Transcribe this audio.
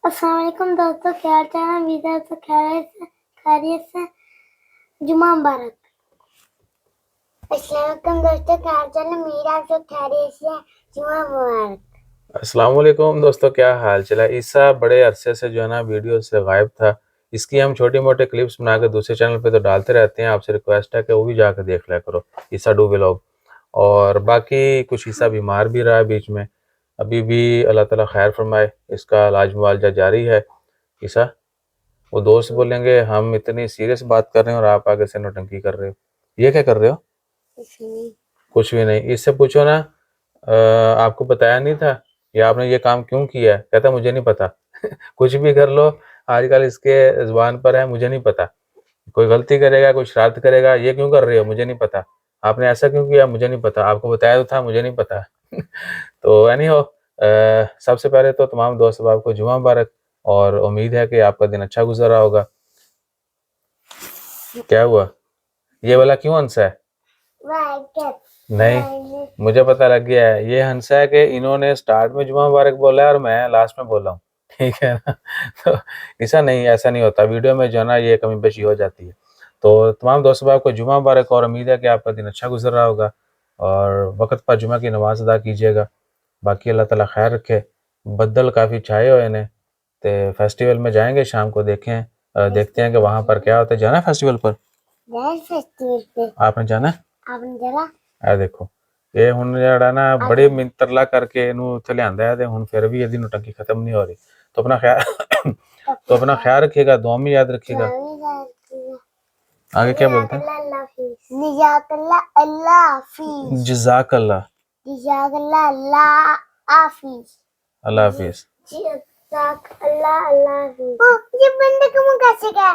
अस्सलाम वालेकुम दोस्तों, क्या हाल चाल है? उम्मीद है सब खैरियत से। जुमा मुबारक। अस्सलाम वालेकुम दोस्तों, क्या हाल चाल है? उम्मीद है सब खैरियत से। जुमा मुबारक। अस्सलाम वालेकुम दोस्तों, क्या हाल चला। ईसा बड़े अरसे से जो है ना वीडियो से गायब था। इसकी हम छोटी मोटे क्लिप्स बनाकर दूसरे चैनल पे तो डालते रहते हैं। आपसे रिक्वेस्ट है कि वो भी जाकर देख लिया करो, ईसा डू व्लॉग। और बाकी कुछ ईसा बीमार भी रहा है बीच में, अभी भी अल्लाह ताला खैर फरमाए। इसका इलाज मुआवजा जारी है। ईसा, वो दोस्त बोलेंगे हम इतनी सीरियस बात कर रहे हैं और आप आगे से नौटंकी कर रहे हो। ये क्या कर रहे हो? कुछ भी नहीं। इससे पूछो ना, आपको बताया नहीं था या आपने ये काम क्यों किया है? कहता मुझे नहीं पता। कुछ भी कर लो, आजकल इसके जुबान पर है मुझे नहीं पता। कोई गलती करेगा, कोई शरारत करेगा, ये क्यों कर रहे हो मुझे नहीं पता। आपने ऐसा क्यों किया मुझे नहीं पता, आपको बताया तो था मुझे नहीं पता। तो एनी हो, सबसे पहले तो तमाम दोस्त अहबाब को जुमा मुबारक। और उम्मीद है कि आपका दिन अच्छा गुजर रहा होगा। क्या हुआ? ये वाला क्यों हंसा है? नहीं, मुझे पता लग गया है। ये हंसा है कि इन्होंने स्टार्ट में जुमा मुबारक बोला है और मैं लास्ट में बोला हूँ। ठीक है ना? तो ऐसा नहीं, ऐसा नहीं होता। वीडियो में जो है ना ये कमी पेशी हो जाती है। तो तमाम दोस्तों आपको जुमा मुबारक और उम्मीद है कि आपका दिन अच्छा गुजर रहा होगा और वक्त पर जुमा की नमाज अदा कीजिएगा। बाकी अल्लाह ताला खैर रखे। बदल काफ़ी छाए हुए ने, तो फेस्टिवल में जाएंगे शाम को, देखें देखते हैं कि वहाँ पर क्या होता है। जाना है फेस्टिवल पर? फेस्टिवल पे आपने जाना है? आपने जरा ਇਹ ਦੇਖੋ, ਇਹ ਹੁਣ ਜਿਹੜਾ ਨਾ बड़े मिंतरला करके ਇਹਨੂੰ ਉੱਥੇ ਲਿਆਂਦਾ है, ਤੇ ਹੁਣ फिर भी ਇਹਦੀ नौटंकी खत्म नहीं हो रही। तो अपना ख्याल तो अपना ख्याल रखिएगा, दुआ में याद रखिएगा। आगे क्या बोलते हैं? जज़ाकल्लाह। अल्लाह हाफिज। अल्लाह हाफिज। जज़ाकल्लाह, अल्लाह हाफिज। ये बंदे को कैसे गया?